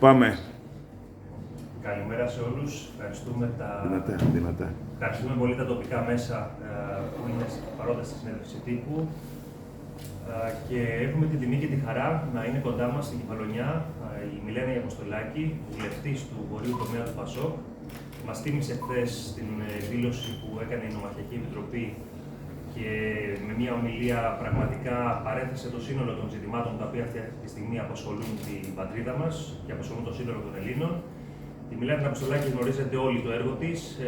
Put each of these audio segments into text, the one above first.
Πάμε. Καλημέρα σε όλους. Ευχαριστούμε, Δυνατά. Ευχαριστούμε πολύ τα τοπικά μέσα που είναι παρόντες στη συνέντευξη τύπου και έχουμε την τιμή και τη χαρά να είναι κοντά μας στην Κεφαλονιά η Μιλένα Αποστολάκη, βουλευτής του Βορείου Τομέα του ΠΑΣΟΚ. Μας τίμησε χθες την δήλωση που έκανε η Νομαρχιακή Επιτροπή και με μια ομιλία πραγματικά παρέθεσε το σύνολο των ζητημάτων τα οποία αυτή τη στιγμή απασχολούν την πατρίδα μας και απασχολούν το σύνολο των Ελλήνων. Η Μιλένα Αποστολάκη γνωρίζετε όλοι το έργο της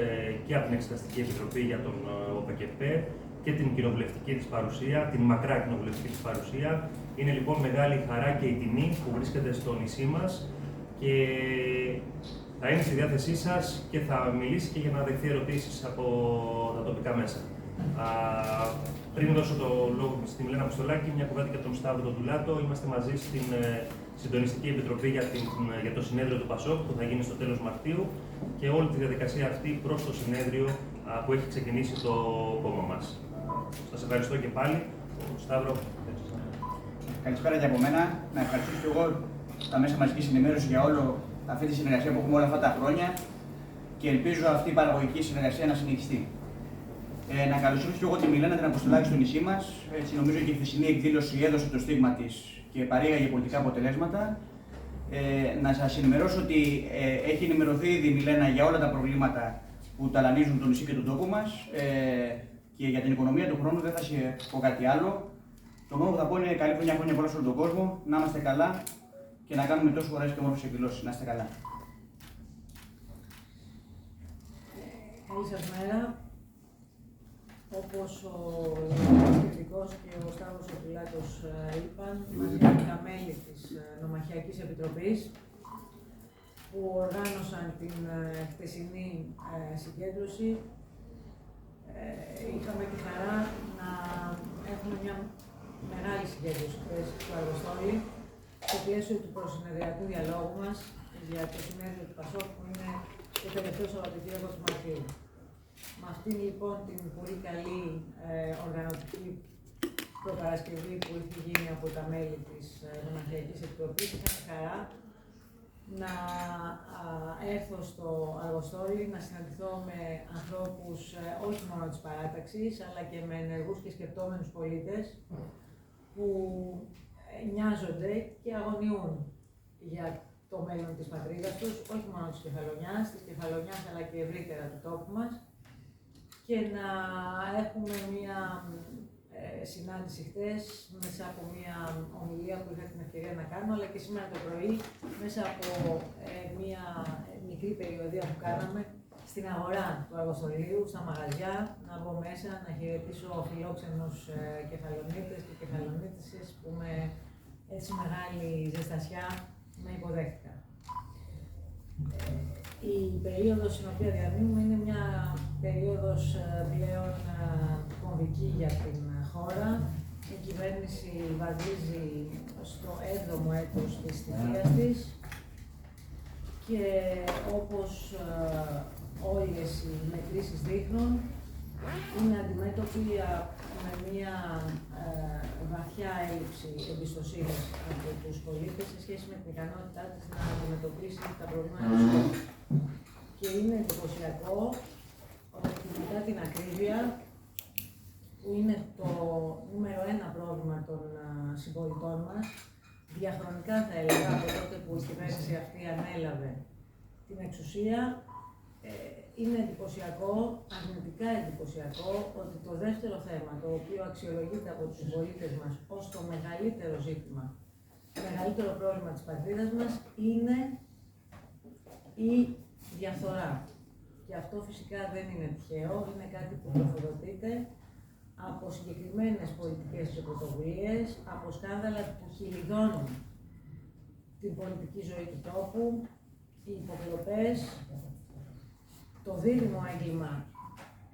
και από την Εξεταστική Επιτροπή για τον ΟΠΕΚΕΠΕ και την κοινοβουλευτική της παρουσία, την μακρά κοινοβουλευτική της παρουσία. Είναι λοιπόν μεγάλη χαρά και η τιμή που βρίσκεται στο νησί μας και θα είναι στη διάθεσή σας και θα μιλήσει και για να δεχθεί ερωτήσεις από τα τοπικά μέσα. Πριν δώσω το λόγο στη Μιλένα Αποστολάκη, μια κουβέντα για τον Σταύρο τον Τουλάτο. Είμαστε μαζί στην Συντονιστική Επιτροπή για το συνέδριο του ΠΑΣΟΚ που θα γίνει στο τέλος Μαρτίου και όλη τη διαδικασία αυτή προς το συνέδριο που έχει ξεκινήσει το κόμμα μας. Σας ευχαριστώ και πάλι. Σταύρο. Καλησπέρα και από μένα. Να ευχαριστήσω και εγώ τα μέσα μαζικής ενημέρωσης για όλη αυτή τη συνεργασία που έχουμε όλα αυτά τα χρόνια και ελπίζω αυτή η παραγωγική συνεργασία να συνεχιστεί. Να καλωσορίσω και εγώ τη Μιλένα την Αποστολάκη στο νησί μας. Έτσι, νομίζω και η χθεσινή εκδήλωση έδωσε το στίγμα της και παρήγαγε πολιτικά αποτελέσματα. Να σας ενημερώσω ότι έχει ενημερωθεί ήδη η Μιλένα για όλα τα προβλήματα που ταλανίζουν το νησί και τον τόπο μας και για την οικονομία του χρόνου δεν θα σε πω κάτι άλλο. Το μόνο που θα πω είναι καλή χρονιά, χρόνια πολλά σε όλο τον κόσμο, να είμαστε καλά και να κάνουμε τόσο ωραίες και όμορφες εκδηλώσεις. Να είστε καλά. Καλή σας μέρα. Όπως ο Διευθυντικός και ο Σταύρος ο Πιλάτος είπαν, μαζί με τα μέλη της Νομαρχιακής Επιτροπής που οργάνωσαν την χτεσινή συγκέντρωση, είχαμε τη χαρά να έχουμε μια μεγάλη συγκέντρωση στο Αργοστόλι, στο πλαίσιο του προσυνεδριακού διαλόγου μας για το συνέδριο του ΠΑΣΟΚ που είναι το τελευταίο Σαββατοκύριακο του Μαρτίου. Με αυτήν λοιπόν την πολύ καλή οργανωτική προπαρασκευή που έχει γίνει από τα μέλη της Νομαρχιακής Επιτροπής, είχα τη χαρά να έρθω στο Αργοστόλι, να συναντηθώ με ανθρώπους όχι μόνο της παράταξης, αλλά και με ενεργούς και σκεπτόμενους πολίτες που νοιάζονται και αγωνιούν για το μέλλον της πατρίδας τους, όχι μόνο της Κεφαλονιάς αλλά και ευρύτερα του τόπου μας, και να έχουμε μία συνάντηση χτες μέσα από μία ομιλία που είχα την ευκαιρία να κάνω, αλλά και σήμερα το πρωί μέσα από μία μικρή περιοδία που κάναμε στην αγορά του Αργοστολίου, στα μαγαζιά, να μπω μέσα, να χαιρετήσω φιλόξενους κεφαλονίτες και κεφαλονίτισσες που με έτσι μεγάλη ζεστασιά με υποδέχτηκαν. Η περίοδος στην οποία διανύουμε είναι μια περίοδος πλέον κομβική για την χώρα. Η κυβέρνηση βαδίζει στο 7ο έτος της θητείας της και όπως όλες οι μετρήσεις δείχνουν, είναι αντιμέτωποι με μια βαθιά έλλειψη εμπιστοσύνης από τους πολίτες σε σχέση με την ικανότητά της να αντιμετωπίσει τα προβλήματα του κόσμου. Και είναι εντυπωσιακό ότι μετά την ακρίβεια, που είναι το νούμερο 1 πρόβλημα των συμπολιτών μας, διαχρονικά θα έλεγα από τότε που η κυβέρνηση αυτή ανέλαβε την εξουσία, είναι εντυπωσιακό, αρνητικά εντυπωσιακό, ότι το δεύτερο θέμα, το οποίο αξιολογείται από τους συμπολίτες μας ως το μεγαλύτερο ζήτημα, το μεγαλύτερο πρόβλημα της πατρίδας μας, είναι η διαφθορά. Και αυτό φυσικά δεν είναι τυχαίο, είναι κάτι που τροφοδοτείται από συγκεκριμένες πολιτικές και πρωτοβουλίες, από σκάνδαλα που χιλιδώνουν την πολιτική ζωή του τόπου, οι υποκλοπές, το δίδυμο έγκλημα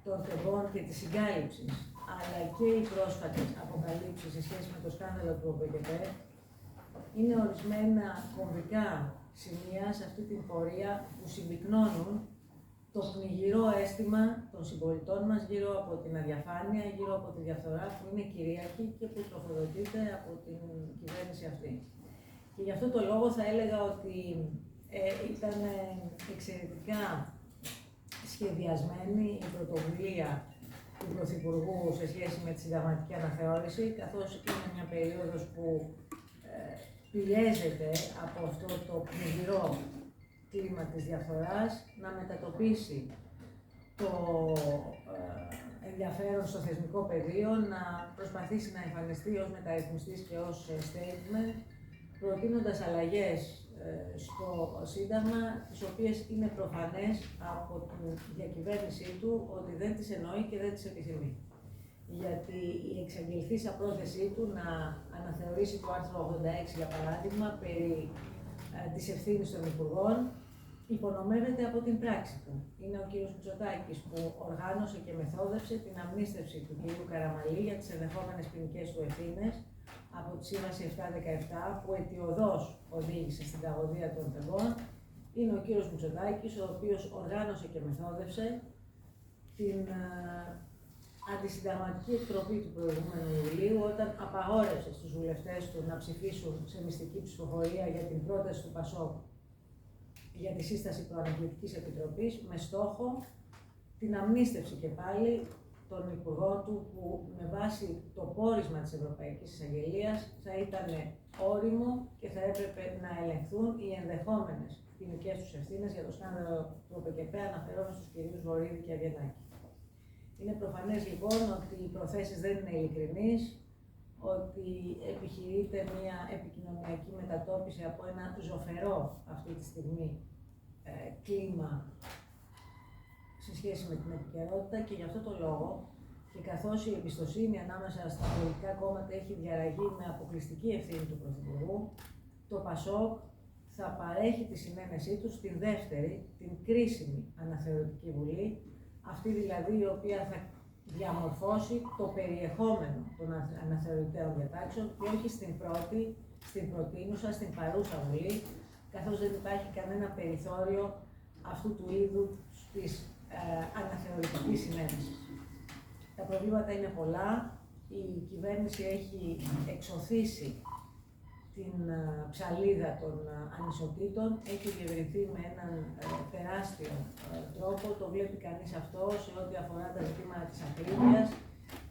των τεμπών και της συγκάλυψης, αλλά και οι πρόσφατες αποκαλύψεις σε σχέση με το σκάνδαλο του ΟΠΕΚΕΠΕ, είναι ορισμένα κομβικά σημεία σε αυτή την πορεία που συμπυκνώνουν το πνιγυρό αίσθημα των συμπολιτών μας γύρω από την αδιαφάνεια, γύρω από τη διαφθορά που είναι κυρίαρχη και που τροφοδοτείται από την κυβέρνηση αυτή. Και γι' αυτό το λόγο θα έλεγα ότι ήταν εξαιρετικά σχεδιασμένη η πρωτοβουλία του Πρωθυπουργού σε σχέση με τη συνταγματική αναθεώρηση, καθώς είναι μια περίοδος που πιέζεται από αυτό το πλημμυρό κλίμα της διαφθοράς να μετατοπίσει το ενδιαφέρον στο θεσμικό πεδίο, να προσπαθήσει να εμφανιστεί ως μεταρρυθμιστής και ως statement, προτείνοντας αλλαγές στο Σύνταγμα, τις οποίες είναι προφανές από τη διακυβέρνησή του ότι δεν τις εννοεί και δεν τις επιθυμεί. Γιατί η εξαγγελθήσα πρόθεσή του να αναθεωρήσει το άρθρο 86, για παράδειγμα, περί της ευθύνης των Υπουργών, υπονομεύεται από την πράξη του. Είναι ο κ. Μητσοτάκης που οργάνωσε και μεθόδευσε την αμνίστευση του κ. Καραμανλή για τις ενδεχόμενες ποινικές του ευθύνες από τη Σύμβαση 717, που αιτιοδός οδήγησε στην τραγωδία των Θεβών. Είναι ο κ. Μητσοτάκης, ο οποίος οργάνωσε και μεθόδευσε την αντισυνταγματική εκτροπή του προηγούμενου Ιουλίου, όταν απαγόρευσε στους βουλευτές του να ψηφίσουν σε μυστική ψηφοφορία για την πρόταση του ΠΑΣΟΚ για τη σύσταση προανακλητικής επιτροπής, με στόχο την αμνίστευση και πάλι των υπουργών του, που με βάση το πόρισμα της Ευρωπαϊκής Εισαγγελίας θα ήταν όριμο και θα έπρεπε να ελεγχθούν οι ενδεχόμενες ποινικές τους ευθύνες για το σκάνδαλο του ΟΠΕΚΕΠΕ, αναφερόμενο στους κυρίους Βορύδη και Αβγενάκη. Είναι προφανές λοιπόν ότι οι προθέσεις δεν είναι ειλικρινείς, ότι επιχειρείται μια επικοινωνιακή μετατόπιση από ένα ζωφερό αυτή τη στιγμή κλίμα σε σχέση με την επικαιρότητα, και γι' αυτό το λόγο, και καθώς η εμπιστοσύνη ανάμεσα στα πολιτικά κόμματα έχει διαραγεί με αποκλειστική ευθύνη του Πρωθυπουργού, το ΠΑΣΟΚ θα παρέχει τη συνένεσή του στην δεύτερη, την κρίσιμη αναθεωρητική βουλή, αυτή δηλαδή η οποία θα διαμορφώσει το περιεχόμενο των αναθεωρητέων διατάξεων και όχι στην πρώτη, στην προτείνουσα, στην παρούσα βουλή, καθώς δεν υπάρχει κανένα περιθώριο αυτού του είδους της αναθεωρητικής συνένεσης. Τα προβλήματα είναι πολλά. Η κυβέρνηση έχει εξωθήσει την ψαλίδα των ανισοτήτων, έχει διευρυνθεί με έναν τεράστιο τρόπο. Το βλέπει κανείς αυτό σε ό,τι αφορά τα ζητήματα της ακρίβειας,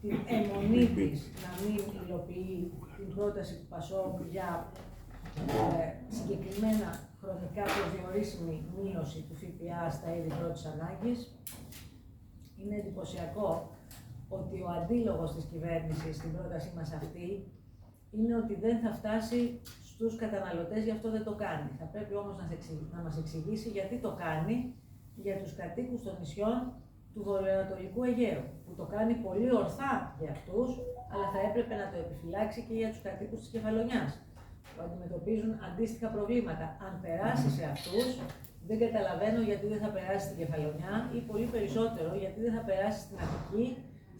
την αιμονή της να μην υλοποιεί την πρόταση του ΠΑΣΟΚ για συγκεκριμένα χρονικά προσδιορίσιμη μείωση του ΦΠΑ στα είδη πρώτης ανάγκης. Είναι εντυπωσιακό ότι ο αντίλογος της κυβέρνησης στην πρότασή μας αυτή είναι ότι δεν θα φτάσει στους καταναλωτές, γι' αυτό δεν το κάνει. Θα πρέπει όμως να μας εξηγήσει γιατί το κάνει για τους κατοίκους των νησιών του βορειοανατολικού Αιγαίου, που το κάνει πολύ ορθά για αυτούς, αλλά θα έπρεπε να το επιφυλάξει και για τους κατοίκους της Κεφαλονιάς, που αντιμετωπίζουν αντίστοιχα προβλήματα. Αν περάσει σε αυτούς, δεν καταλαβαίνω γιατί δεν θα περάσει στην Κεφαλονιά, ή πολύ περισσότερο γιατί δεν θα περάσει στην Αττική,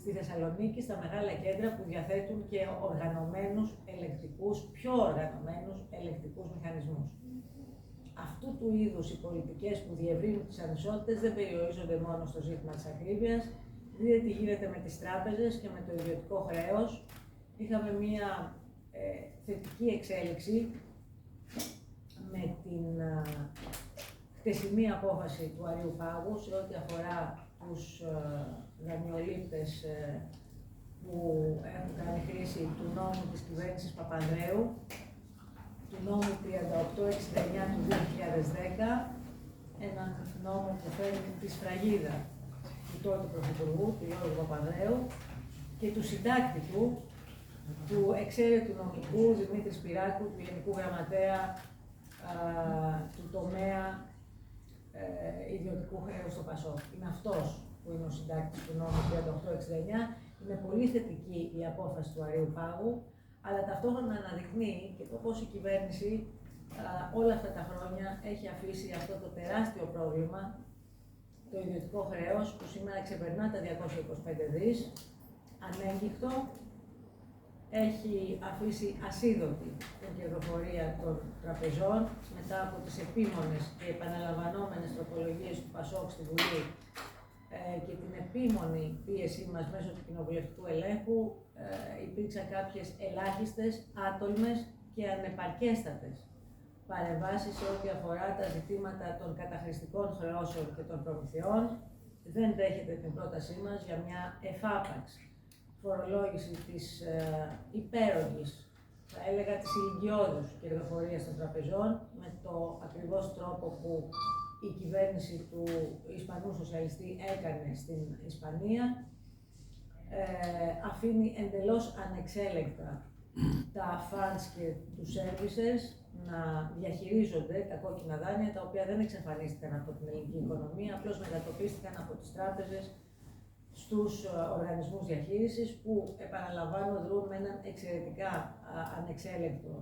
στη Θεσσαλονίκη, στα μεγάλα κέντρα που διαθέτουν και οργανωμένους ελεγκτικούς, πιο οργανωμένους ελεγκτικούς μηχανισμούς. Αυτού του είδους οι πολιτικές που διευρύνουν τις ανισότητες δεν περιορίζονται μόνο στο ζήτημα της ακρίβειας. Δείτε τι γίνεται με τις τράπεζες και με το ιδιωτικό χρέος. Είχαμε μία θετική εξέλιξη με την χτεσινή απόφαση του Αριουπάγου σε ό,τι αφορά τους δανειολήπτες που έχουν κάνει χρήση του νόμου της κυβέρνησης Παπανδρέου, του νόμου 3869 του 2010, έναν νόμο που φέρνει τη σφραγίδα του τότε Πρωθυπουργού, του Γιώργου Παπανδρέου, και του συντάκτη του εξαίρετου νομικού Δημήτρη Σπυράκου, του Γενικού Γραμματέα του τομέα ιδιωτικού χρέους στο ΠΑΣΟΚ. Είναι αυτός που είναι ο συντάκτης του νόμου 3869. Είναι πολύ θετική η απόφαση του Αριουπάγου, αλλά ταυτόχρονα αναδεικνύει και το πώς η κυβέρνηση όλα αυτά τα χρόνια έχει αφήσει αυτό το τεράστιο πρόβλημα, το ιδιωτικό χρέος, που σήμερα ξεπερνά τα 225 δις, ανέγκυχτο, έχει αφήσει ασίδωτη την κερδοφορία των τραπεζών μετά από τις επίμονες και επαναλαμβανόμενες τροπολογίες του ΠΑΣΟΚ στη Βουλή και την επίμονη πίεσή μας μέσω του κοινοβουλευτικού ελέγχου. Υπήρξαν κάποιες ελάχιστες, άτολμες και ανεπαρκέστατες παρεμβάσεις σε ό,τι αφορά τα ζητήματα των καταχρηστικών χρεώσεων και των προμηθειών. Δεν δέχεται την πρότασή μας για μια εφάπαξ φορολόγηση της υπέρογης, θα έλεγα της ηλικιώδους κερδοφορίας των τραπεζών, με το ακριβώς τρόπο που η κυβέρνηση του Ισπανού Σοσιαλιστή έκανε στην Ισπανία. Αφήνει εντελώς ανεξέλεγκτα τα funds και τους services να διαχειρίζονται τα κόκκινα δάνεια, τα οποία δεν εξαφανίστηκαν από την ελληνική οικονομία, απλώς μετατοπίστηκαν από τις τράπεζες στους οργανισμούς διαχείρισης, που, επαναλαμβάνω, δρούν με έναν εξαιρετικά ανεξέλεγκτο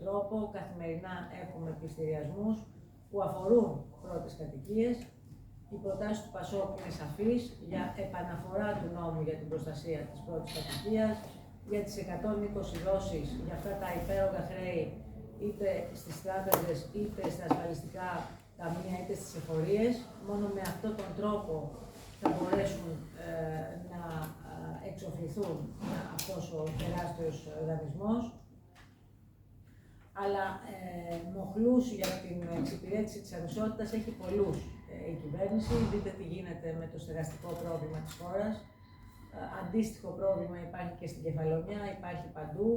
τρόπο. Καθημερινά έχουμε πληστηριασμούς που αφορούν πρώτες κατοικίες. Οι προτάσεις του ΠΑΣΟΚ είναι σαφείς για επαναφορά του νόμου για την προστασία της πρώτης κατοικίας, για τις 120 δόσεις για αυτά τα υπέρογα χρέη, είτε στις τράπεζες, είτε στα ασφαλιστικά ταμεία, είτε στις εφορίες. Μόνο με αυτόν τον τρόπο θα μπορέσουν να εξοφληθούν αυτός ο τεράστιος δανεισμός. Αλλά μοχλούς για την εξυπηρέτηση της ανισότητας έχει πολλούς η κυβέρνηση. Δείτε τι γίνεται με το στεγαστικό πρόβλημα της χώρας. Αντίστοιχο πρόβλημα υπάρχει και στην Κεφαλονιά, υπάρχει παντού.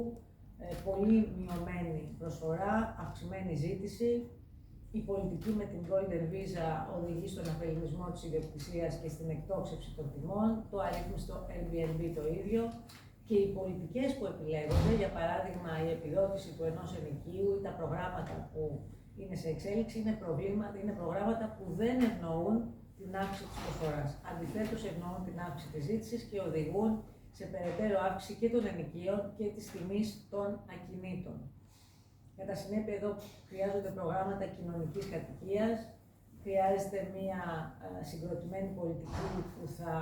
Πολύ μειωμένη προσφορά, αυξημένη ζήτηση. Η πολιτική με την Golden Visa οδηγεί στον απελληνισμό της ιδιοκτησίας και στην εκτόξευση των τιμών. Το αρρύθμιστο Airbnb το ίδιο. Και οι πολιτικές που επιλέγονται, για παράδειγμα η επιδότηση του ενός ενοικίου ή τα προγράμματα που είναι σε εξέλιξη, είναι προγράμματα που δεν ευνοούν την αύξηση της προσφοράς. Αντιθέτως, ευνοούν την αύξηση της ζήτησης και οδηγούν σε περαιτέρω αύξηση και των ενοικίων και της τιμής των ακινήτων. Κατά συνέπεια, εδώ χρειάζονται προγράμματα κοινωνικής κατοικίας, χρειάζεται μια συγκροτημένη πολιτική που θα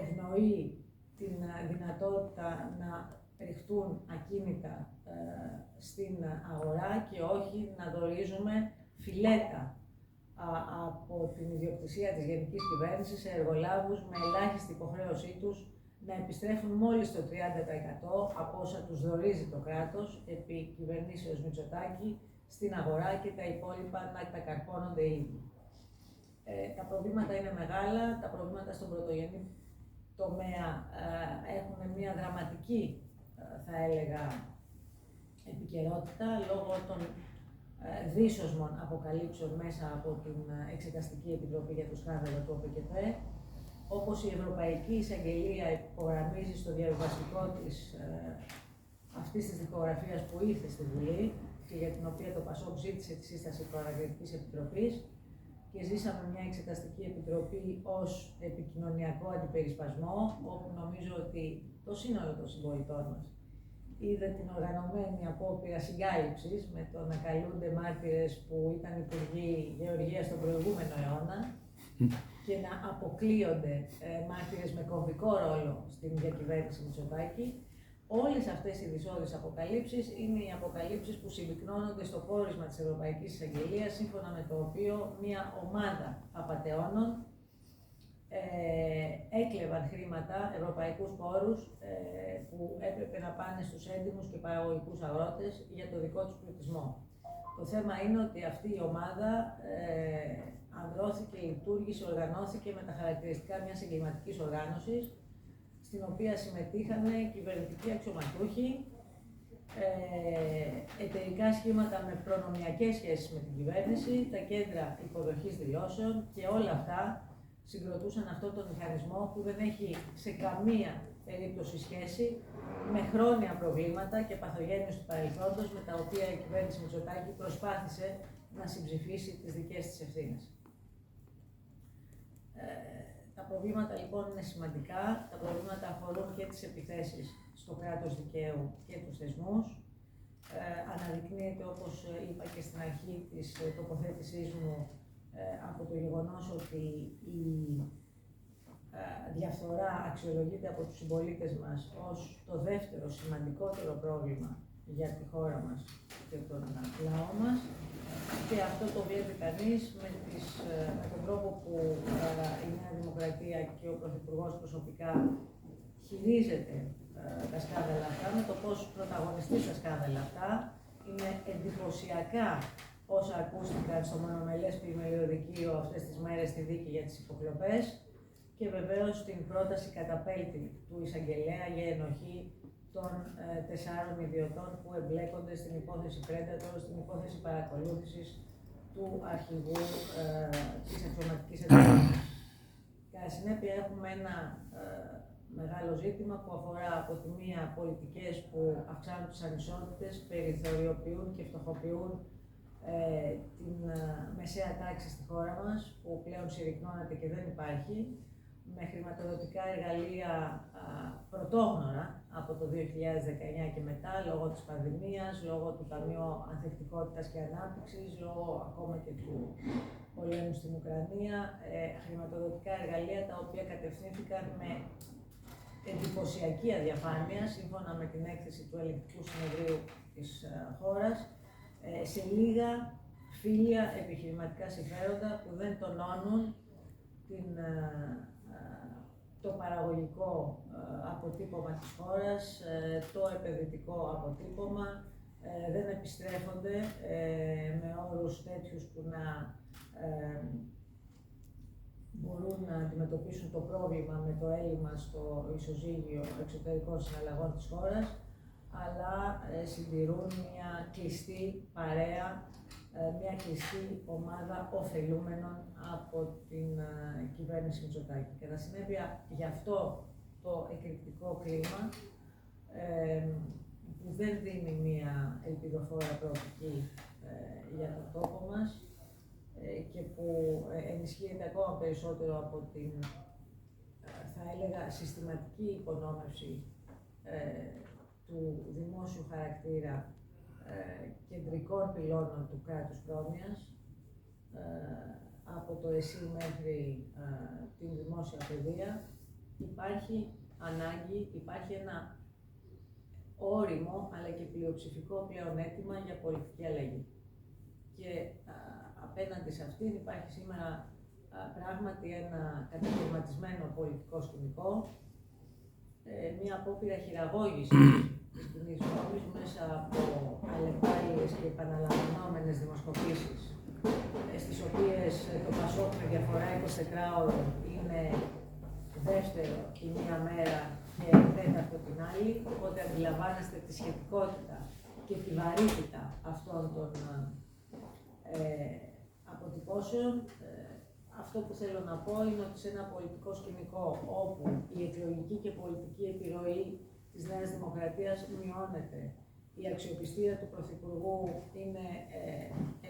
ευνοεί την δυνατότητα να ρηχτούν ακίνητα στην αγορά και όχι να δωρίζουμε φιλέτα από την ιδιοκτησία της γενικής κυβέρνησης σε εργολάβους με ελάχιστη υποχρέωσή τους να επιστρέφουν μόλις το 30% από όσα τους δωρίζει το κράτος επί κυβερνήσεως Μητσοτάκη στην αγορά και τα υπόλοιπα να τα καρπώνονται ήδη. Τα προβλήματα είναι μεγάλα, τα προβλήματα στον πρωτογενή τομέα έχουν μια δραματική, θα έλεγα, επικαιρότητα λόγω των δύσοσμων αποκαλύψεων μέσα από την Εξεταστική Επιτροπή για το σκάνδαλο του ΟΠΕΚΕΠ. Όπως η Ευρωπαϊκή Εισαγγελία υπογραμμίζει στο διαβιβαστικό της αυτής της δικογραφίας που ήρθε στη Βουλή και για την οποία το ΠΑΣΟΚ ζήτησε τη σύσταση Προανακριτικής Επιτροπής, και ζήσαμε μια εξεταστική επιτροπή ως επικοινωνιακό αντιπερισπασμό, όπου νομίζω ότι το σύνολο των συμπολιτών μας είδε την οργανωμένη απόπειρα συγκάλυψης με το να καλούνται μάρτυρες που ήταν υπουργοί γεωργίας στον προηγούμενο αιώνα και να αποκλείονται μάρτυρες με κομβικό ρόλο στην διακυβέρνηση Μητσοτάκη. Όλες αυτές οι δυσόδεις αποκαλύψεις είναι οι αποκαλύψεις που συμπυκνώνονται στο πόρισμα της Ευρωπαϊκής Εισαγγελίας, σύμφωνα με το οποίο μια ομάδα απατεώνων έκλεβαν χρήματα, ευρωπαϊκούς πόρους, που έπρεπε να πάνε στους έντιμους και παραγωγικούς αγρότες για το δικό τους πληθυσμό. Το θέμα είναι ότι αυτή η ομάδα ανδρώθηκε, λειτουργήσε, οργανώθηκε με τα χαρακτηριστικά μιας εγκληματικής οργάνωσης, στην οποία συμμετείχαν κυβερνητικοί αξιωματούχοι, εταιρικά σχήματα με προνομιακές σχέσεις με την κυβέρνηση, τα κέντρα υποδοχής δηλώσεων, και όλα αυτά συγκροτούσαν αυτόν τον μηχανισμό που δεν έχει σε καμία περίπτωση σχέση με χρόνια προβλήματα και παθογένειες του παρελθόντος, με τα οποία η κυβέρνηση Μητσοτάκη προσπάθησε να συμψηφίσει τις δικές της ευθύνες. Τα προβλήματα λοιπόν είναι σημαντικά. Τα προβλήματα αφορούν και τις επιθέσεις στο κράτος δικαίου και τους θεσμούς. Αναδεικνύεται, όπως είπα και στην αρχή της τοποθέτησής μου, από το γεγονός ότι η διαφθορά αξιολογείται από τους συμπολίτες μας ως το δεύτερο σημαντικότερο πρόβλημα για τη χώρα μας και τον λαό μας, και αυτό το βλέπει κανείς με τον τρόπο που η Νέα Δημοκρατία και ο Πρωθυπουργός προσωπικά χειρίζεται τα σκάνδαλα αυτά, με το πώς πρωταγωνιστεί στα σκάνδαλα αυτά, Είναι εντυπωσιακά όσα ακούστηκαν στο μονομελές πλημμυριωδικείο αυτές τις μέρες στη δίκη για τις υποκλοπές και βεβαίως την πρόταση καταπέλτη του εισαγγελέα για ενοχή των 4 ιδιωτών που εμπλέκονται στην υπόθεση Predator, στην υπόθεση παρακολούθησης του αρχηγού της αξιωματικής εταιρείας. Κατά συνέπεια έχουμε ένα μεγάλο ζήτημα που αφορά από τη μία πολιτικές που αυξάνουν τις ανισότητες, περιθωριοποιούν και φτωχοποιούν την μεσαία τάξη στη χώρα μας, που πλέον συρρυκνώνεται και δεν υπάρχει, με χρηματοδοτικά εργαλεία πρωτόγνωρα από το 2019 και μετά, λόγω της πανδημίας, λόγω του Ταμείου Ανθεκτικότητας και Ανάπτυξης, λόγω ακόμα και του πολέμου στην Ουκρανία, χρηματοδοτικά εργαλεία τα οποία κατευθύνθηκαν με εντυπωσιακή αδιαφάνεια, σύμφωνα με την έκθεση του Ελεγκτικού Συνεδρίου της χώρας, σε λίγα φύλλια επιχειρηματικά συμφέροντα που δεν τονώνουν το παραγωγικό αποτύπωμα της χώρας, το επενδυτικό αποτύπωμα, δεν επιστρέφονται με όρους τέτοιους που να μπορούν να αντιμετωπίσουν το πρόβλημα με το έλλειμμα στο ισοζύγιο εξωτερικών συναλλαγών της χώρας, αλλά συντηρούν μια κλειστή παρέα, μια κλειστή ομάδα ωφελούμενων από την κυβέρνηση Μητσοτάκη. Κατά συνέπεια, γι' αυτό το εκρηκτικό κλίμα, που δεν δίνει μια ελπιδοφόρα προοπτική για τον τόπο μας και που ενισχύεται ακόμα περισσότερο από την, θα έλεγα, συστηματική υπονόμευση του δημόσιου χαρακτήρα κεντρικών πυλώνων του κράτους πρόνοιας, από το ΕΣΥ μέχρι την δημόσια παιδεία, υπάρχει ανάγκη, υπάρχει ένα όριμο αλλά και πλειοψηφικό πλεονέκτημα για πολιτική αλλαγή. Και απέναντι σε αυτήν υπάρχει σήμερα πράγματι ένα κατακαιρματισμένο πολιτικό σκηνικό, μια απόπειρα χειραγώγησης της κοινής γνώμης μέσα από αλλεπάλληλες και επαναλαμβανόμενες δημοσκοπήσεις, στις οποίες το Πασόκ με διαφορά 24 ώρων είναι δεύτερο τη μία μέρα και τέταρτο την άλλη, οπότε αντιλαμβάνεστε τη σχετικότητα και τη βαρύτητα αυτών των αποτυπώσεων. Αυτό που θέλω να πω είναι ότι σε ένα πολιτικό σκηνικό όπου η εκλογική και πολιτική επιρροή της Νέας Δημοκρατίας μειώνεται, η αξιοπιστία του Πρωθυπουργού είναι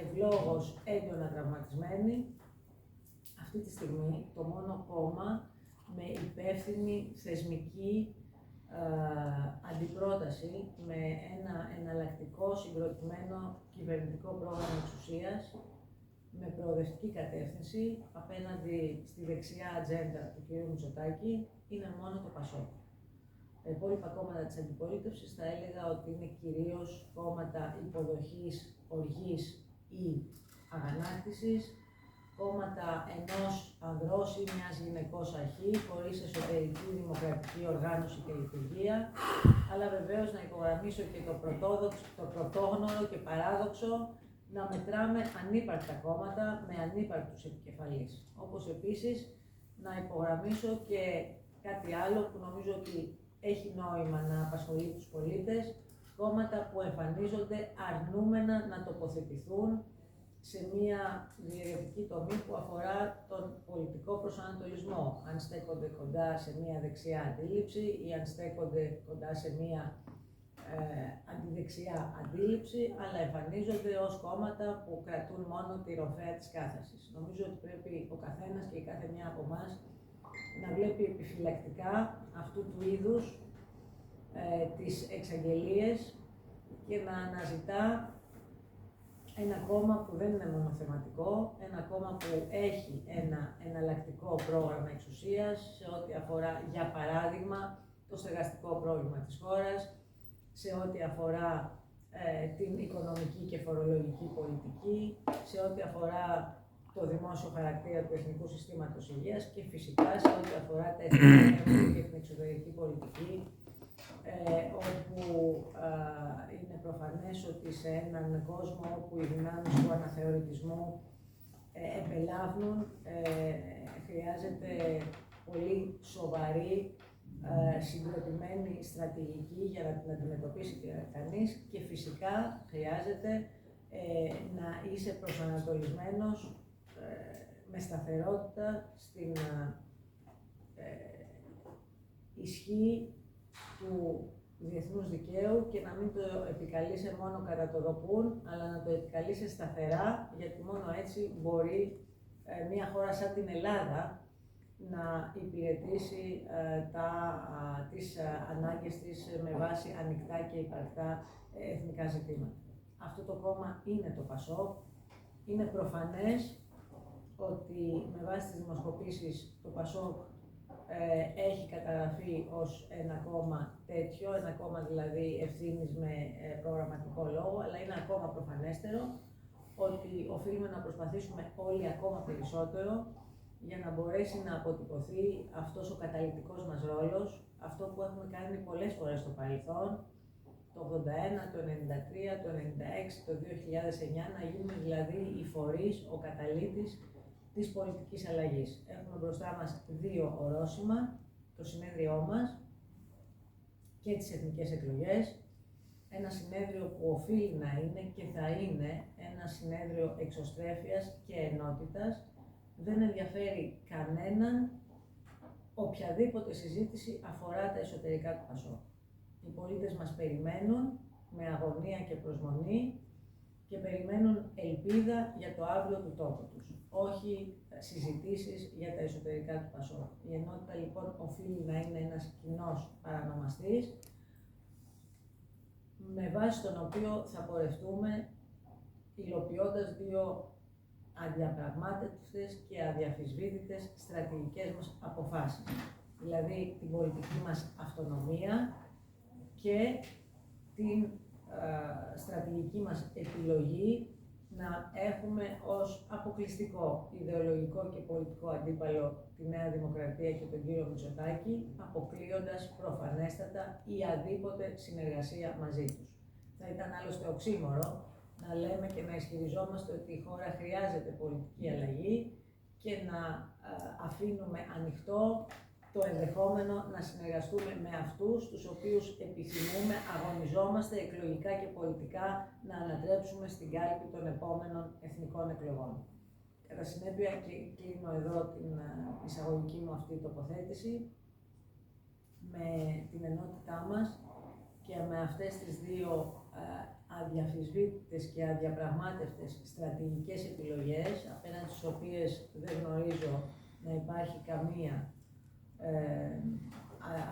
ευλόγως έντονα τραυματισμένη, αυτή τη στιγμή το μόνο κόμμα με υπεύθυνη θεσμική αντιπρόταση, με ένα εναλλακτικό συγκροτημένο κυβερνητικό πρόγραμμα εξουσίας, με προοδευτική κατεύθυνση απέναντι στη δεξιά ατζέντα του κ. Μητσοτάκη, είναι μόνο το Πασόκ. Τα υπόλοιπα κόμματα της αντιπολίτευσης θα έλεγα ότι είναι κυρίως κόμματα υποδοχής, οργής ή αγανάκτησης, κόμματα ενός ανδρός ή μιας γυναικός αρχή, χωρίς εσωτερική δημοκρατική οργάνωση και λειτουργία, αλλά βεβαίως να υπογραμμίσω και το πρωτόγνωρο και παράδοξο να μετράμε ανύπαρκτα κόμματα με ανύπαρκτους επικεφαλείς. Όπως επίσης να υπογραμμίσω και κάτι άλλο που νομίζω ότι έχει νόημα να απασχολεί τους πολίτες, κόμματα που εμφανίζονται αρνούμενα να τοποθετηθούν σε μια διαιρετική τομή που αφορά τον πολιτικό προσανατολισμό. Αν στέκονται κοντά σε μια δεξιά αντίληψη ή αν στέκονται κοντά σε μια αντιδεξιά αντίληψη, αλλά εμφανίζονται ως κόμματα που κρατούν μόνο τη ροφέα της κάθαρσης. Νομίζω ότι πρέπει ο καθένας και η κάθε μια από εμάς να βλέπει επιφυλακτικά αυτού του είδους τις εξαγγελίες και να αναζητά ένα κόμμα που δεν είναι μονοθεματικό, ένα κόμμα που έχει ένα εναλλακτικό πρόγραμμα εξουσίας σε ό,τι αφορά, για παράδειγμα, το στεγαστικό πρόβλημα της χώρας, σε ό,τι αφορά την οικονομική και φορολογική πολιτική, σε ό,τι αφορά το δημόσιο χαρακτήρα του Εθνικού Συστήματος Υγείας και φυσικά σε ό,τι αφορά τα εθνικά και την εξωτερική πολιτική όπου είναι προφανές ότι σε έναν κόσμο όπου οι δυνάμεις του αναθεωρητισμού επελάβνουν, χρειάζεται πολύ σοβαρή, συγκροτημένη στρατηγική για να την αντιμετωπίσει κανείς και φυσικά χρειάζεται να είσαι προσανατολισμένος με σταθερότητα στην ισχύ του διεθνούς δικαίου και να μην το επικαλείσαι μόνο κατά το δοκούν, αλλά να το επικαλείσαι σταθερά, γιατί μόνο έτσι μπορεί μια χώρα σαν την Ελλάδα να υπηρετήσει τις ανάγκες της με βάση ανοιχτά και υπαρκτά εθνικά ζητήματα. Αυτό το κόμμα είναι το ΠΑΣΟΚ. Είναι προφανές ότι με βάση τις δημοσκοπήσεις το ΠΑΣΟΚ έχει καταγραφεί ως ένα κόμμα τέτοιο, ένα κόμμα δηλαδή ευθύνης με προγραμματικό λόγο, αλλά είναι ακόμα προφανέστερο ότι οφείλουμε να προσπαθήσουμε όλοι ακόμα περισσότερο για να μπορέσει να αποτυπωθεί αυτός ο καταλυτικός μας ρόλος, αυτό που έχουμε κάνει πολλές φορές στο παρελθόν, το 81, το 93, το 96, το 2009, να γίνουμε δηλαδή οι φορείς, ο καταλύτης της πολιτικής αλλαγής. Έχουμε μπροστά μας δύο ορόσημα, το συνέδριό μας και τις εθνικές εκλογές, ένα συνέδριο που οφείλει να είναι και θα είναι ένα συνέδριο εξωστρέφειας και ενότητας. Δεν ενδιαφέρει κανέναν οποιαδήποτε συζήτηση αφορά τα εσωτερικά του ΠΑΣΟΚ. Οι πολίτες μας περιμένουν με αγωνία και προσμονή και περιμένουν ελπίδα για το αύριο του τόπου τους, όχι συζητήσεις για τα εσωτερικά του ΠΑΣΟΚ. Η ενότητα λοιπόν οφείλει να είναι ένας κοινός παρανομαστής, με βάση τον οποίο θα πορευτούμε υλοποιώντας δύο αδιαπραγμάτευτες και αδιαφυσβήτητες στρατηγικές μας αποφάσεις. Δηλαδή την πολιτική μας αυτονομία και την στρατηγική μας επιλογή να έχουμε ως αποκλειστικό ιδεολογικό και πολιτικό αντίπαλο τη Νέα Δημοκρατία και τον κύριο Μητσοτάκη, αποκλείοντας προφανέστατα η αδίποτε συνεργασία μαζί τους. Θα ήταν άλλωστε οξύμορο να λέμε και να ισχυριζόμαστε ότι η χώρα χρειάζεται πολιτική αλλαγή και να αφήνουμε ανοιχτό το ενδεχόμενο να συνεργαστούμε με αυτούς τους οποίους επιθυμούμε, αγωνιζόμαστε εκλογικά και πολιτικά να ανατρέψουμε στην κάλπη των επόμενων εθνικών εκλογών. Κατά συνέπεια, κλείνω εδώ την εισαγωγική μου αυτή τοποθέτηση με την ενότητά μας και με αυτές τις δύο αδιαφυσβήτητες και αδιαπραγμάτευτες στρατηγικές επιλογές, απέναντι στις οποίες δεν γνωρίζω να υπάρχει καμία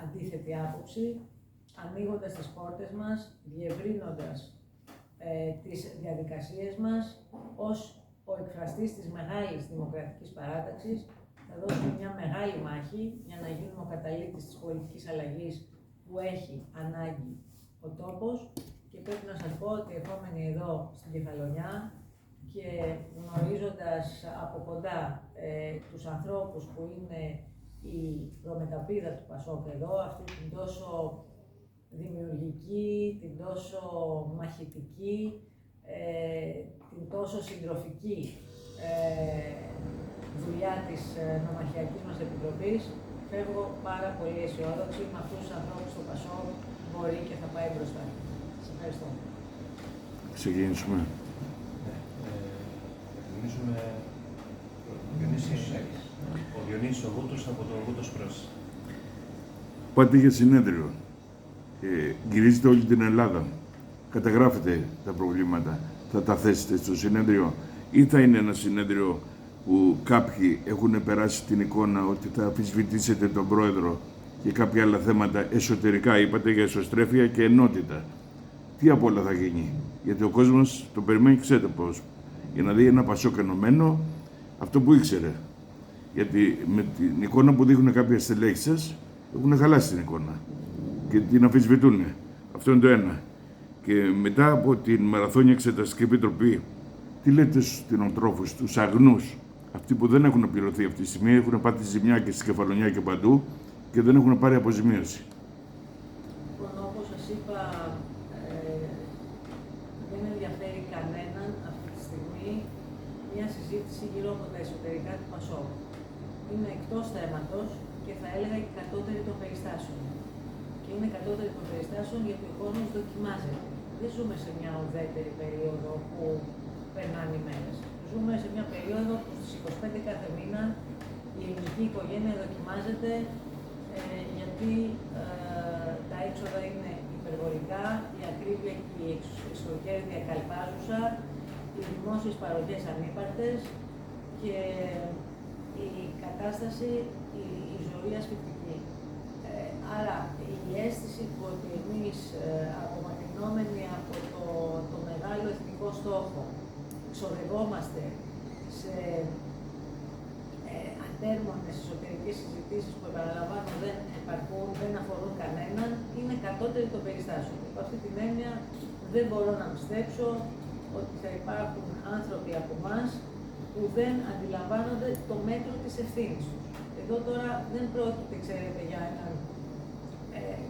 αντίθετη άποψη, ανοίγοντας τις πόρτες μας, διευρύνοντας τις διαδικασίες μας, ως ο εκφραστής της μεγάλης δημοκρατικής παράταξης, θα δώσουμε μια μεγάλη μάχη για να γίνουμε ο καταλύτης της πολιτικής αλλαγής που έχει ανάγκη ο τόπος. Και πρέπει να σας πω ότι ερχόμενοι εδώ στην Κεφαλονιά και γνωρίζοντας από κοντά τους ανθρώπους που είναι η προμεταπίδα του ΠΑΣΟΚ εδώ, αυτή την τόσο δημιουργική, την τόσο μαχητική, την τόσο συντροφική δουλειά της νομαρχιακής μας επιτροπής, φεύγω πάρα πολύ αισιόδοξη με αυτούς τους ανθρώπους του ΠΑΣΟΚ μπορεί και θα πάει μπροστά. Σας ευχαριστώ. Ξεκινήσουμε. Ο Διονύσης ο Γούτος από το Γούτος Πρός. Πάτε για συνέδριο. Γυρίζετε όλη την Ελλάδα. Καταγράφετε τα προβλήματα. Θα τα θέσετε στο συνέδριο ή θα είναι ένα συνέδριο που κάποιοι έχουν περάσει την εικόνα ότι θα αμφισβητήσετε τον πρόεδρο και κάποια άλλα θέματα εσωτερικά, είπατε, για εσωστρέφεια και ενότητα. Τι από όλα θα γίνει? Γιατί ο κόσμος το περιμένει, ξέρετε πώς. Για να δει ένα ΠΑΣΟΚ ενωμένο, αυτό που ήξερε. Γιατί με την εικόνα που δείχνουν κάποια στελέχη σας, έχουν χαλάσει την εικόνα και την αμφισβητούν. Αυτό είναι το ένα. Και μετά από την Μαραθώνια Εξεταστική Επιτροπή, τι λέτε στους κτηνοτρόφους, στους αγνούς, αυτοί που δεν έχουν πληρωθεί αυτή τη στιγμή, έχουν πάθει ζημιά και στη Κεφαλονιά και παντού και δεν έχουν πάρει αποζημίωση? Ο συζήτηση γύρω από τα εσωτερικά του ΠΑΣΟΚ. Είναι εκτός θέματος και θα έλεγα και κατώτερη των περιστάσεων. Και είναι κατώτερη των περιστάσεων γιατί ο κόσμος δοκιμάζεται. Δεν ζούμε σε μια ουδέτερη περίοδο που περνάνε οι μέρες. Ζούμε σε μια περίοδο που στις 25 κάθε μήνα η ελληνική οικογένεια δοκιμάζεται γιατί τα έξοδα είναι υπερβολικά, η ακρίβεια και η εξωκέρδεια καλπάζουσα, οι δημόσιες παροχές ανύπαρτες και η κατάσταση, η ζωή ασφυκτική. Άρα η αίσθηση που ότι εμείς απομακρυνόμενοι από το μεγάλο εθνικό στόχο ξοδευόμαστε σε ατέρμονες εσωτερικές συζητήσεις που επαναλαμβάνω δεν επαρκούν, δεν αφορούν κανέναν, είναι κατώτερη των περιστάσεων. Από αυτή την έννοια δεν μπορώ να πιστέψω ότι θα υπάρχουν άνθρωποι από εμάς που δεν αντιλαμβάνονται το μέτρο της ευθύνης τους. Εδώ τώρα δεν πρόκειται, ξέρετε, για έναν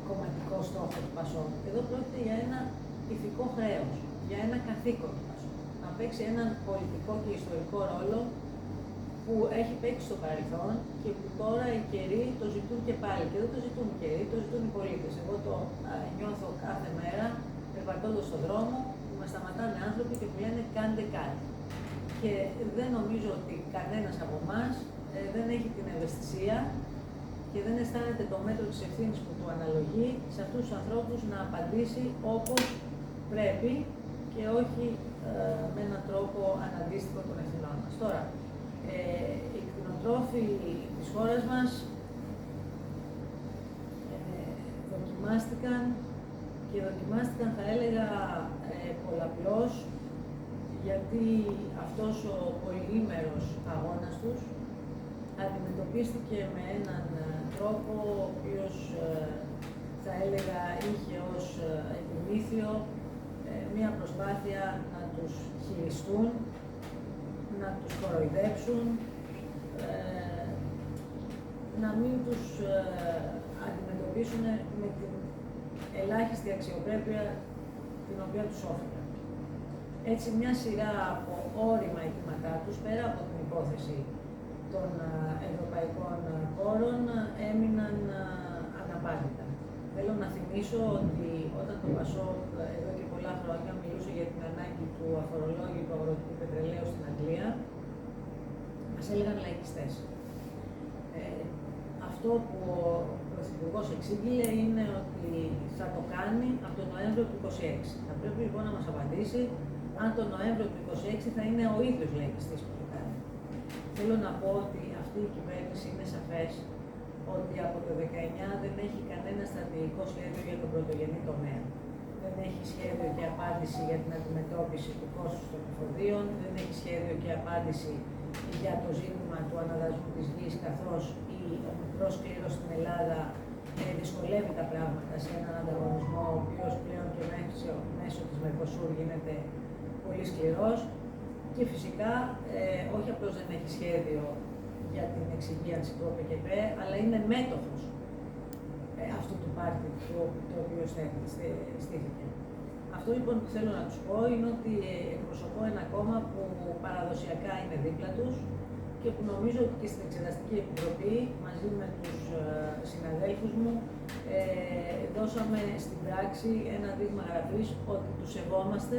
κομματικό στόχο του ΠΑΣΟΚ. Εδώ πρόκειται για ένα ηθικό χρέος, για ένα καθήκον του ΠΑΣΟΚ. Να παίξει έναν πολιτικό και ιστορικό ρόλο που έχει παίξει στο παρελθόν και που τώρα οι καιροί το ζητούν και πάλι. Και δεν το ζητούν οι καιροί, το ζητούν οι πολίτες. Εγώ το νιώθω κάθε μέρα, περπατώντας στον δρόμο, που με σταματάνε άνθρωποι και μου λένε κάντε κάτι. Και δεν νομίζω ότι κανένας από εμάς δεν έχει την ευαισθησία και δεν αισθάνεται το μέτρο της ευθύνης που του αναλογεί σε αυτούς τους ανθρώπους να απαντήσει όπως πρέπει και όχι με έναν τρόπο αναντίστοιχο των ευθυνών μας. Τώρα, οι κτηνοτρόφοι της χώρας μας δοκιμάστηκαν και δοκιμάστηκαν, θα έλεγα, πολλαπλώς, γιατί αυτός ο πολυήμερος αγώνας τους αντιμετωπίστηκε με έναν τρόπο ο οποίος θα έλεγα είχε ως επιμήθειο μία προσπάθεια να τους χειριστούν, να τους κοροϊδέψουν, να μην τους αντιμετωπίσουν με την ελάχιστη αξιοπρέπεια την οποία τους όφεραν. Έτσι, μια σειρά από όρημα αιτήματά τους, πέρα από την υπόθεση των ευρωπαϊκών πόρων, έμειναν αναπάντητα. Θέλω να θυμίσω ότι όταν το ΠΑΣΟΚ εδώ και πολλά χρόνια μιλούσε για την ανάγκη του αφορολόγητου αγροτικού πετρελαίου στην Αγγλία, μας έλεγαν λαϊκιστές. Αυτό που ο Πρωθυπουργός εξήγηλε είναι ότι θα το κάνει από τον Νοέμβριο του 2026. Θα πρέπει λοιπόν να μας απαντήσει αν τον Νοέμβριο του 2026 θα είναι ο ίδιος λαϊκιστής που το κάνει. Θέλω να πω ότι αυτή η κυβέρνηση είναι σαφές ότι από το 19 δεν έχει κανένα στρατηγικό σχέδιο για τον πρωτογενή τομέα. Δεν έχει σχέδιο και απάντηση για την αντιμετώπιση του κόστους των εφοδίων, δεν έχει σχέδιο και απάντηση για το ζήτημα του αναδασμού της γης, καθώς ο μικρός κλήρος στην Ελλάδα δυσκολεύει τα πράγματα σε έναν ανταγωνισμό, ο οποίος πλέον και μέσω της Μερκοσούρ γίνεται πολύ σκληρός. Και φυσικά όχι απλώς δεν έχει σχέδιο για την εξυγίανση του ΟΠΕΚΕΠ, αλλά είναι μέτοχος αυτού του πάρτι το οποίο στήθηκε. Αυτό λοιπόν που θέλω να τους πω είναι ότι εκπροσωπώ ένα κόμμα που παραδοσιακά είναι δίπλα τους και που νομίζω ότι και στην Εξεταστική Επιτροπή μαζί με τους συναδέλφους μου δώσαμε στην πράξη ένα δείγμα γραφής ότι τους σεβόμαστε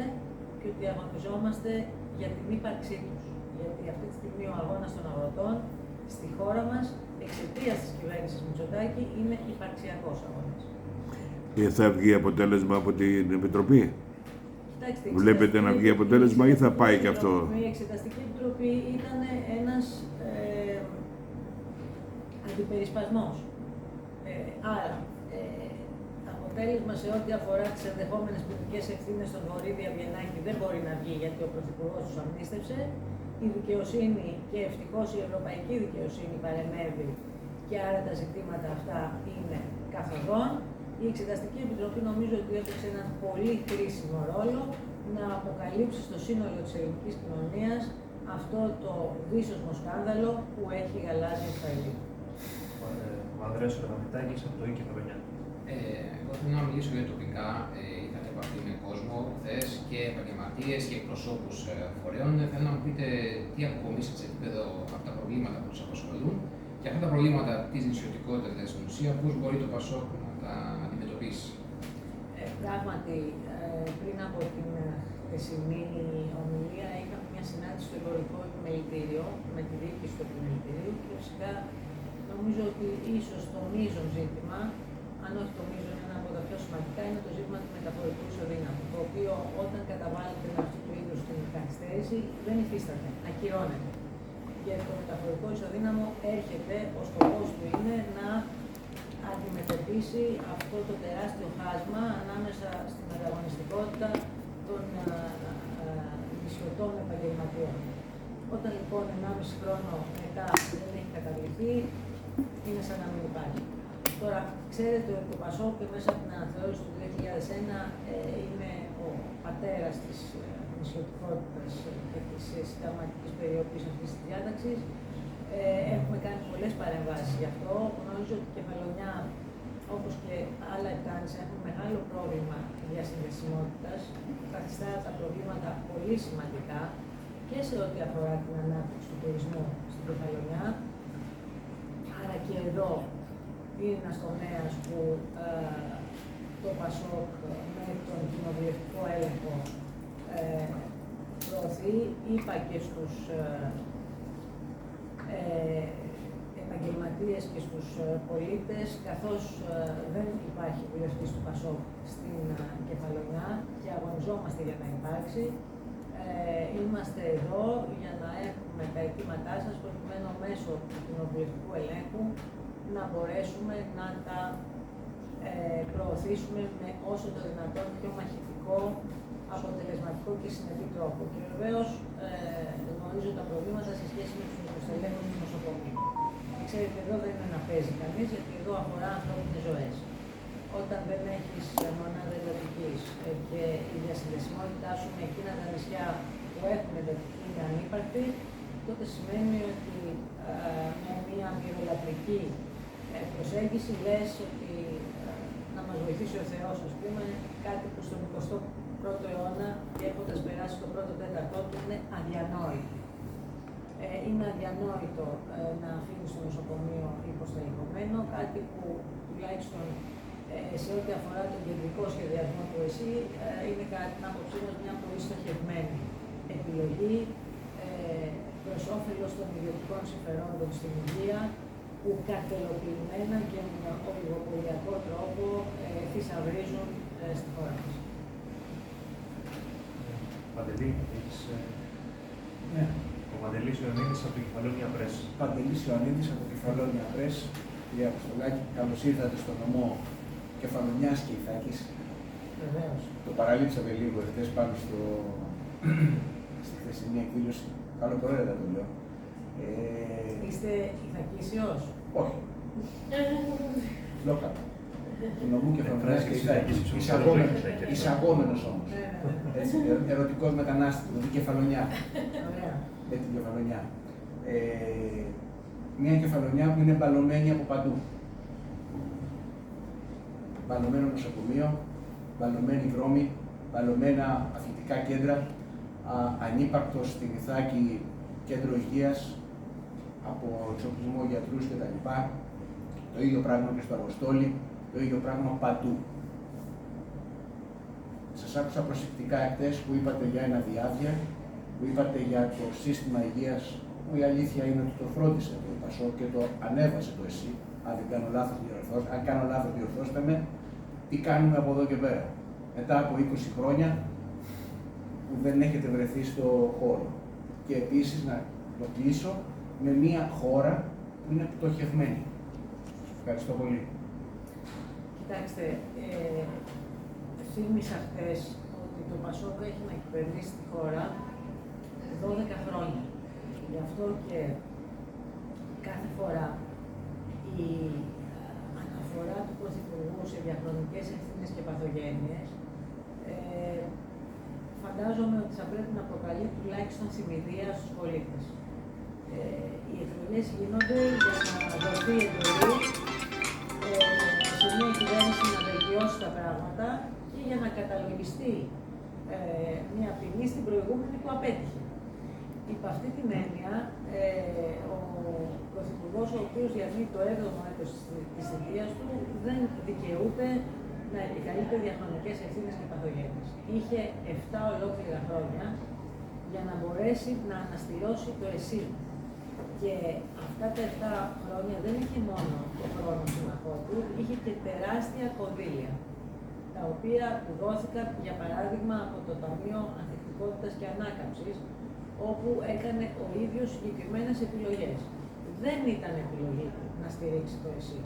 και ότι αγωνιζόμαστε για την ύπαρξή τους. Γιατί αυτή τη στιγμή ο αγώνας των αγροτών στη χώρα μας, εξαιτίας της κυβέρνησης Μητσοτάκη, είναι υπαρξιακός αγώνας. Και θα βγει αποτέλεσμα από την Επιτροπή. Κοιτάξτε, βλέπετε να βγει αποτέλεσμα ή θα πάει και αυτό? Η Εξεταστική Επιτροπή ήταν ένας αντιπερισπασμός. Άρα, αποτέλεσμα σε ό,τι αφορά τις ενδεχόμενες ποινικές ευθύνες στον Βορύδη Αβγενάκη δεν μπορεί να βγει γιατί ο Πρωθυπουργός τους αμνίστευσε. Η δικαιοσύνη και ευτυχώς η ευρωπαϊκή δικαιοσύνη παρεμεύει και άρα τα ζητήματα αυτά είναι καθοδόν. Η Εξεταστική Επιτροπή νομίζω ότι έπαιξε έναν πολύ χρήσιμο ρόλο να αποκαλύψει στο σύνολο της ελληνικής κοινωνίας αυτό το δύσοσμο σκάνδαλο που έχει γαλάζει στα Ελληνικά. Ο Ανδρέας Ορμανιτάκης από το ΙΚΕ Χρονιά. Εγώ θέλω να μιλήσω για τοπικά. Είχατε επαφή με κόσμο χθες και επαγγελματίες και εκπροσώπους φορέων. Θέλω να μου πείτε τι αποκομίσατε σε επίπεδο από τα προβλήματα που τους απασχολούν και αυτά τα προβλήματα της νησιωτικότητας στην ουσία, πώς μπορεί το ΠΑΣΟΚ να τα αντιμετωπίσει. Πράγματι, πριν από την χθεσινή ομιλία, είχαμε μια συνάντηση στο Εμπορικό Επιμελητήριο με τη διοίκηση του Επιμελητήριου και φυσικά νομίζω ότι ίσως το μείζον ζήτημα, αν όχι το μείζον, ένα από τα πιο σημαντικά, είναι το ζήτημα του μεταφορικού ισοδύναμου, το οποίο όταν καταβάλλεται με αυτού του είδους την καθυστέρηση δεν υφίσταται, ακυρώνεται. Γιατί το μεταφορικό ισοδύναμο έρχεται, ο σκοπός του είναι να αντιμετωπίσει αυτό το τεράστιο χάσμα ανάμεσα στην ανταγωνιστικότητα των νησιωτών επαγγελματιών. Όταν λοιπόν 1,5 χρόνο μετά δεν έχει καταβληθεί, είναι σαν να μην υπάρχει. Τώρα, ξέρετε ότι το ΠΑΣΟΚ μέσα από την αναθεώρηση του 2001 είναι ο πατέρας της νησιωτικότητας και της συνταγματικής περιοχής αυτής της διάταξης. Έχουμε κάνει πολλές παρεμβάσεις γι' αυτό. Γνωρίζω ότι η Κεφαλονιά, όπως και άλλα εκτάνησα, έχουν μεγάλο πρόβλημα διασυνδεσιμότητας. Καθιστά τα προβλήματα πολύ σημαντικά και σε ό,τι αφορά την ανάπτυξη του τουρισμού στην Κεφαλονιά. Άρα και εδώ είναι ένας τομέας που το ΠΑΣΟΚ με τον κοινοβουλευτικό έλεγχο προωθεί. Είπα και στους επαγγελματίες και στους πολίτες, καθώς δεν υπάρχει βουλευτής του ΠΑΣΟΚ στην Κεφαλονιά και αγωνιζόμαστε για να υπάρξει. Είμαστε εδώ για να έχουμε τα αιτήματά σας προκειμένου μέσω του κοινοβουλευτικού ελέγχου να μπορέσουμε να τα προωθήσουμε με όσο το δυνατόν πιο μαχητικό, αποτελεσματικό και συνεπή τρόπο. Και βεβαίως γνωρίζω τα προβλήματα σε σχέση με τους υποστελέχους του νοσοκομείου. Ξέρετε, εδώ δεν είναι να παίζει κανείς, γιατί εδώ αφορά ανθρώπινες ζωές. Όταν δεν έχεις μονάδα εντατικής και η διασυνδεσιμότητά σου με εκείνα τα νησιά που έχουν εντατική είναι ανύπαρκτη, τότε σημαίνει ότι με μια μυρολατρική προσέγγιση λες ότι να μας βοηθήσει ο Θεός, ας πούμε, κάτι που στον 21ο αιώνα και έχοντας περάσει το πρώτο τέταρτο του είναι αδιανόητο. Είναι αδιανόητο να φύγει στο νοσοκομείο υποστελεχωμένο, κάτι που τουλάχιστον σε ό,τι αφορά τον κεντρικό σχεδιασμό του ΕΣΥ είναι κατά την άποψή μας μια πολύ στοχευμένη επιλογή προς όφελος των ιδιωτικών συμφερόντων στην υγεία, που καρτελοποιημένα και με ολιγοπολιακό τρόπο θησαυρίζουν στη χώρα μας. Παντελή, έχεις... Ναι. Ο Παντελής Ιωαννίδης από το Κεφαλόνια Πρess. Παντελής Ιωαννίδης από το Κεφαλόνια Πρess. Κυρία Αποστολάκη, καλώς ήρθατε στο νομό Κεφαλονιάς και Ιθάκης. Βεβαίως. Το παραλείψατε λίγο εχθές πάνω στη χθεσινή εκδήλωση. Καλό πρωί, το λέω. Είστε Ιθακίσιος? Όχι. Λόγα. Του νομού Κεφαλονιάς και Ιθάκης. Εισαγόμενος όμως. Έτσι, ερωτικός μετανάστης, δηλαδή Κεφαλονιά. Ωραία. Με την Κεφαλονιά. Μια Κεφαλονιά που είναι μπαλωμένη από παντού. Μπαλωμένο νοσοκομείο, μπαλωμένοι δρόμοι, μπαλωμένα αθλητικά κέντρα, ανύπαρκτο στην Ιθάκη κέντρο υγείας, από εξοπλισμό γιατρούς κτλ. Το ίδιο πράγμα και στο Αργοστόλι, το ίδιο πράγμα παντού. Σας άκουσα προσεκτικά εχθές που είπατε για ένα διάδια, που είπατε για το σύστημα υγείας, που η αλήθεια είναι ότι το φρόντισε το ΠΑΣΟΚ και το ανέβασε το ΕΣΥ. Αν δεν κάνω λάθος, αν κάνω λάθος, διορθώστε με. Τι κάνουμε από εδώ και πέρα, μετά από 20 χρόνια που δεν έχετε βρεθεί στο χώρο. Και επίσης να το κλείσω με μια χώρα που είναι πτωχευμένη. Ευχαριστώ πολύ. Κοιτάξτε, θύμισα χθες ότι το ΠΑΣΟΚ έχει να κυβερνήσει τη χώρα 12 χρόνια. Γι' αυτό και κάθε φορά η αναφορά του Πρωθυπουργού σε διαχρονικές ευθύνες και παθογένειες φαντάζομαι ότι θα πρέπει να προκαλεί τουλάχιστον θυμηδία στους πολίτες. Οι εκλογές γίνονται για να δοθεί εντολή σε μια κυβέρνηση να βελτιώσει τα πράγματα και για να καταλογιστεί μια ποινή στην προηγούμενη που απέτυχε. Υπ' αυτή την έννοια, ο Πρωθυπουργός, ο οποίος διανύει το 7ο έτος της θητείας του, δεν δικαιούται να επικαλείται διαχρονικές ευθύνες και παθογένειες. Είχε 7 ολόκληρα χρόνια για να μπορέσει να αναστηλώσει το ΕΣΥ. Και αυτά τα 7 χρόνια δεν είχε μόνο το χρόνο συμμαχό του, είχε και τεράστια κονδύλια, τα οποία του δόθηκαν, για παράδειγμα, από το Ταμείο Ανθεκτικότητας και Ανάκαμψης, όπου έκανε ο ίδιος συγκεκριμένες επιλογές. Δεν ήταν επιλογή του να στηρίξει το ΕΣΥ.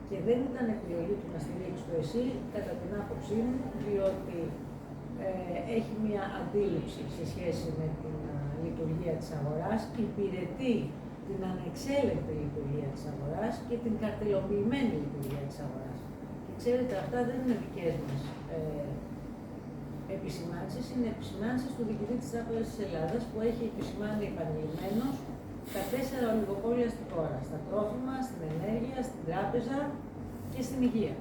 Και δεν ήταν επιλογή του να στηρίξει το ΕΣΥ, κατά την άποψή μου, διότι έχει μια αντίληψη σε σχέση με την λειτουργία της αγοράς, υπηρετεί την ανεξέλεγκτη λειτουργία της αγοράς και την καρτελοποιημένη λειτουργία της αγοράς. Και ξέρετε, αυτά δεν είναι δικές μας επισημάνσεις, είναι επισημάνσεις του Διοικητή της Τράπεζας της Ελλάδας, που έχει επισημάνει επανειλημμένως τα 4 ολιγοπόλια στη χώρα: στα τρόφιμα, στην ενέργεια, στην τράπεζα και στην υγεία.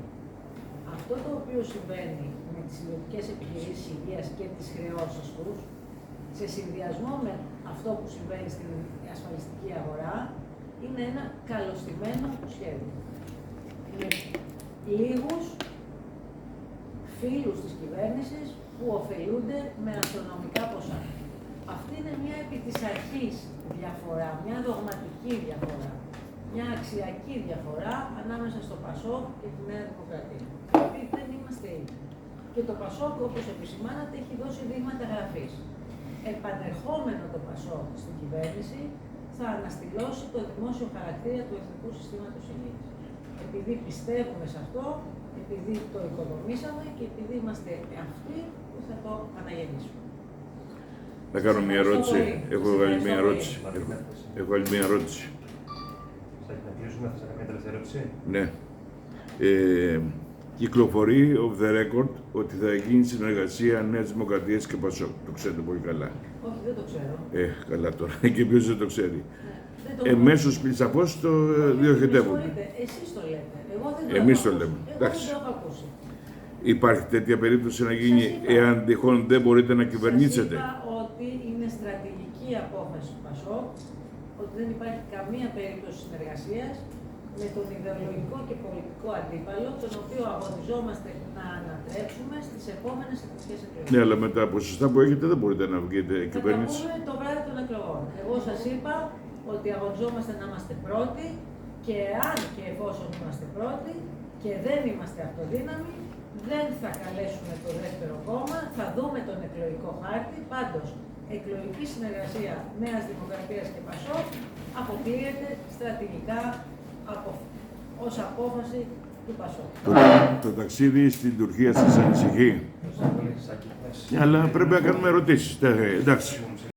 Αυτό το οποίο συμβαίνει με τις ιδιωτικές επιχειρήσεις υγείας και τις χρεώσεις τους, σε συνδυασμό με αυτό που συμβαίνει στην ασφαλιστική αγορά, είναι ένα καλωστημένο σχέδιο. Με λίγους φίλους της κυβέρνησης που ωφελούνται με αστρονομικά ποσά. Αυτή είναι μια επί της αρχής διαφορά, μια δογματική διαφορά, μια αξιακή διαφορά ανάμεσα στο ΠΑΣΟΚ και τη Νέα Δημοκρατία. Γιατί δεν είμαστε ίδιοι. Και το ΠΑΣΟΚ, όπως επισημάνατε, έχει δώσει δείγματα γραφής. Επανερχόμενο το ΠΑΣΟΚ στην κυβέρνηση, θα αναστηλώσει το δημόσιο χαρακτήρα του Εθνικού Συστήματος Υγείας. Επειδή πιστεύουμε σε αυτό, επειδή το οικοδομήσαμε και επειδή είμαστε αυτοί που θα το αναγεννήσουμε. Θα κάνω μια ερώτηση. Έχω άλλη μια ερώτηση. Θα κλείσουμε, θα σας κάνω μια τελευταία ερώτηση. Ναι. Κυκλοφορεί off the record ότι θα γίνει συνεργασία Νέας Δημοκρατίας και ΠΑΣΟΚ. Το ξέρετε πολύ καλά. Όχι, δεν το ξέρω. Καλά τώρα. Και ποιος δεν το ξέρει. Ναι, Εμέσως σαφώς το διοχετεύουμε. Εσείς το λέτε. Εγώ δεν το Εμείς έχω το ακούσει. λέμε. Εγώ Εντάξει. δεν το έχω ακούσει. Υπάρχει τέτοια περίπτωση να γίνει εάν τυχόν δεν μπορείτε να κυβερνήσετε? Σας είπα ότι είναι στρατηγική απόφαση του ΠΑΣΟΚ, ότι δεν υπάρχει καμία περίπτωση συνεργασίας με τον ιδεολογικό και πολιτικό αντίπαλο, τον οποίο αγωνιζόμαστε να ανατρέψουμε στις επόμενες εθνικές εκλογές. Ναι, αλλά με τα ποσοστά που έχετε δεν μπορείτε να βγείτε Θα τα κυβέρνηση. πούμε το βράδυ των εκλογών. Εγώ σας είπα ότι αγωνιζόμαστε να είμαστε πρώτοι και αν και εφόσον είμαστε πρώτοι και δεν είμαστε αυτοδύναμοι, δεν θα καλέσουμε το δεύτερο κόμμα, θα δούμε τον εκλογικό χάρτη. Πάντως, εκλογική συνεργασία Νέας Δημοκρατίας και ΠΑΣΟΚ αποκλείεται στρατηγικά ως απόφαση του ΠΑΣΟΚ. Το ταξίδι στην Τουρκία σας ανησυχεί? Ευχαριστώ πολύ, Σάκη. Αλλά πρέπει να κάνουμε ερωτήσεις. Εντάξει.